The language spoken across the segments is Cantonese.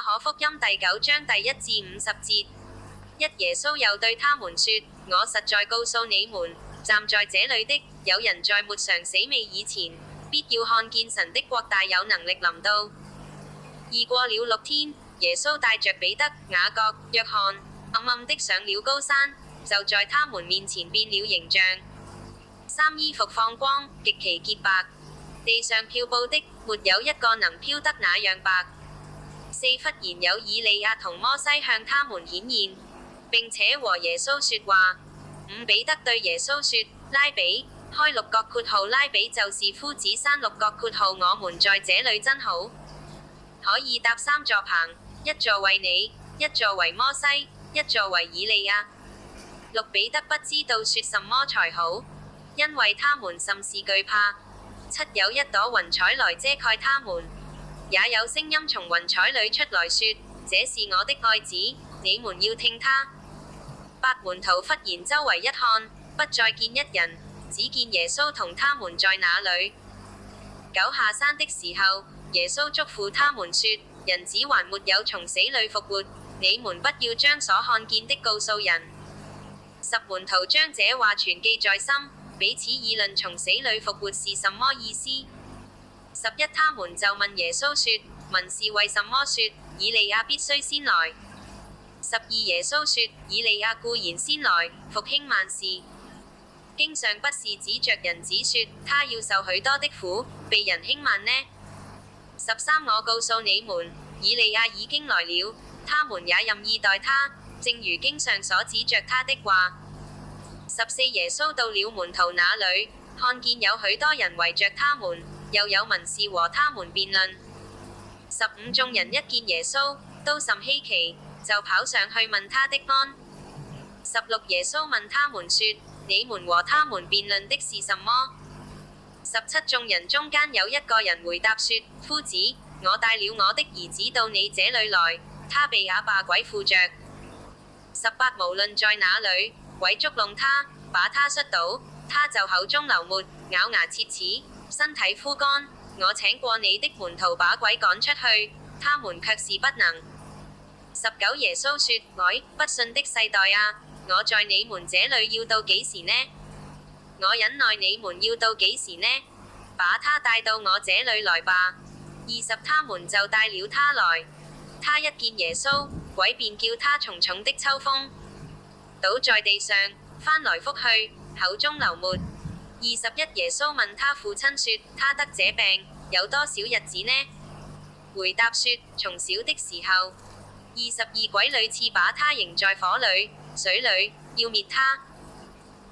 可福音第9章第1至50節。耶穌又對他們說：我實在告訴你們，站在這裏的，有人在沒嘗死味以前，必要看見神的國大有能力臨到。過了6天，耶穌帶着彼得、雅各、約翰，暗暗的上了高山，就在他們面前變了形象。衫衣服放光，極其潔白，地上漂布的，沒有一個能漂得那樣白。忽然有以利亞同摩西向他們顯現，並且和耶穌說話。彼得對耶穌說：拉比，開6角括號，拉比就是夫子，閂6角括號，我們在這裏真好，可以搭3座棚，一座為你，一座為摩西，一座為以利亞。彼得不知道說什麼才好，因為他們甚是懼怕。有一朵雲彩來遮蓋他們，也有聲音從雲彩裏出來說：這是我的愛子，你們要聽他。8門徒忽然周圍一看，不再見一人，只見耶穌同他們在那裏。下山的時候，耶穌囑咐他們說：人子還沒有從死裏復活，你們不要將所看見的告訴人。10門徒將這話存記在心，彼此議論從死裏復活是什麼意思。11他們就問耶穌說：文士為什麼說以利亞必須先來？12耶穌說：以利亞固然先來，復興萬事。經上不是指着人子說他要受許多的苦，被人輕慢呢？13我告訴你們，以利亞已經來了，他們也任意待他，正如經上所指着他的話。14耶穌到了門徒那裏，看見有許多人圍着他們，又有文士和他們辯論。15眾人一見耶穌，都甚稀奇，就跑上去問他的安。16耶穌問他們說：你們和他們辯論的是什麼？17眾人中間有一個人回答說：夫子，我帶了我的兒子到你這裏來，他被啞巴鬼附着。18無論在哪裏，鬼捉弄他，把他摔倒，他就口中流沫，咬牙切齒，身體枯乾。我請過你的門徒把鬼趕出去，他們卻是不能。19耶穌說：不信的世代啊，我在你們這裏要到幾時呢？我忍耐你們要到幾時呢？把他帶到我這裏來吧。20他們就帶了他來，他一見耶穌，鬼便叫他重重的抽風，倒在地上，翻來覆去，口中流沫。21耶穌問他父親說：他得這病有多少日子呢？回答說：從小的時候。22鬼屢次把他扔在火裏、水裏，要滅他。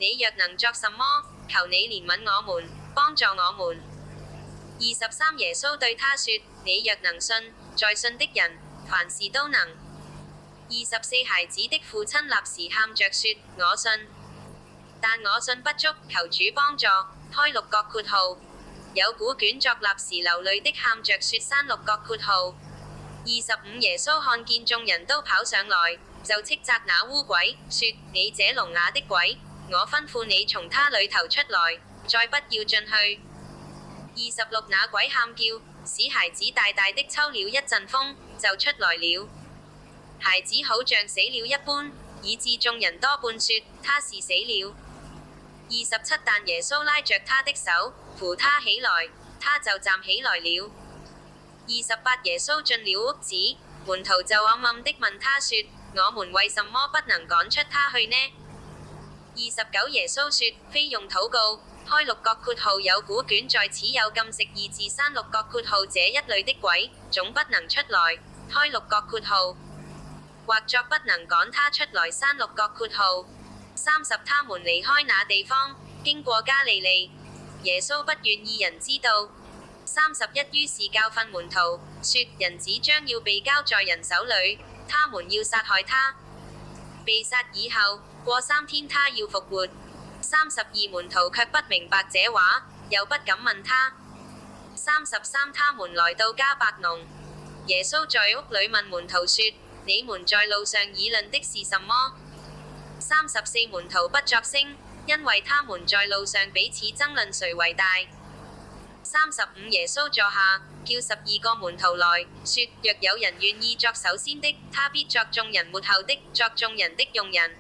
你若能作什麼，求你憐憫我們，幫助我們。23耶穌對他說：你若能信，在信的人，凡事都能。24孩子的父親立時喊着說：我信，但我信不足，求主幫助。開6角括號，有古卷作立時流淚的喊着說閂6角括號。25耶穌看見眾人都跑上來，就斥責那污鬼，說：你這聾啞的鬼，我吩咐你從他裏頭出來，再不要進去。26那鬼喊叫，使孩子大大的抽了一陣風，就出來了。孩子好像死了一般，以致眾人多半說他是死了。27但耶穌拉着他的手，扶他起來，他就站起來了。28耶穌進了屋子，門徒就暗暗的問他說：我們為什麼不能趕出他去呢？29耶穌說：非用禱告，開6角括號有古卷在此有禁食2字閂6角括號這一類的鬼，總不能出來，開6角括號，或作不能趕他出來閂6角括號。30他們離開那地方，經過加利利，耶穌不願意人知道。31於是教訓門徒，說：人子將要被交在人手裏，他們要殺害他。被殺以後，過3天他要復活。32門徒卻不明白這話，又不敢問他。33他們來到迦百農，耶穌在屋裏問門徒說：你們在路上議論的是什麼？34門徒不作聲，因為他們在路上彼此爭論誰為大。35耶穌坐下，叫12個門徒來，說：若有人願意作首先的，他必作眾人末後的，作眾人的用人。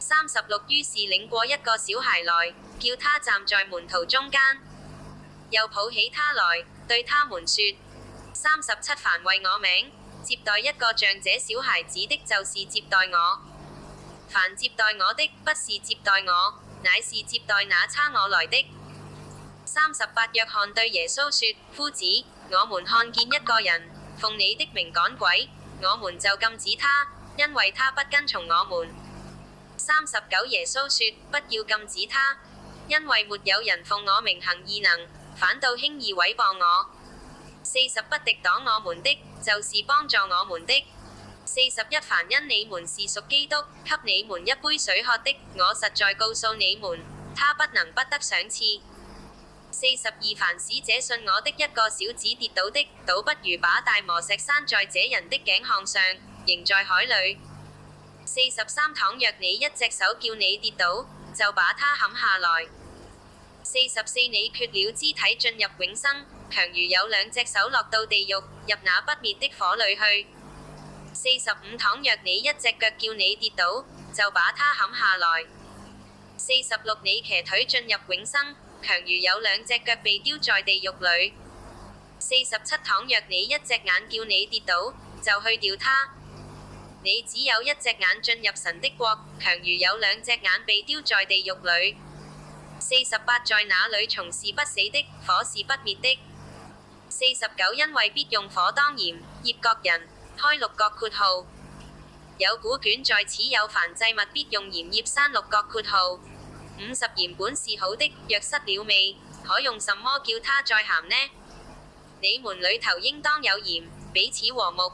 36於是領過一個小孩來，叫他站在門徒中間，又抱起他來，對他們說：37凡為我名接待一個像這小孩子的，就是接待我；凡接待我的，不是接待我，乃是接待那差我來的。38約翰對耶穌說：夫子，我們看見一個人奉你的名趕鬼，我們就禁止他，因為他不跟從我們。39耶穌說：不要禁止他，因為沒有人奉我名行異能，反倒輕易毀謗我。40不敵擋我們的，就是幫助我們的。41凡因你們是屬基督，給你們一杯水喝的，我實在告訴你們，他不能不得賞賜。42凡使這信我的一個小子跌倒的，倒不如把大磨石拴在這人的頸項上，扔在海裏。43倘若你一隻手叫你跌倒，就把它砍下來。44你缺了肢體進入永生，強如有兩隻手落到地獄，入那不滅的火裏去。45倘若你一隻腳叫你跌倒，就把它砍下來。46你騎腿進入永生，強如有兩隻腳被丟在地獄裏。47倘若你一隻眼叫你跌倒，就去掉它。你只有一隻眼進入神的國，強如有兩隻眼被丟在地獄裏。48在那裏蟲是不死的，火是不滅的。49因為必用火當鹽，醃各人。開6個括號。有古卷在此有凡祭物必用鹽醃刪6個括號。50鹽本是好的，若失了味，可用什麼叫它再鹹呢？你們裏頭應當有鹽，彼此和睦。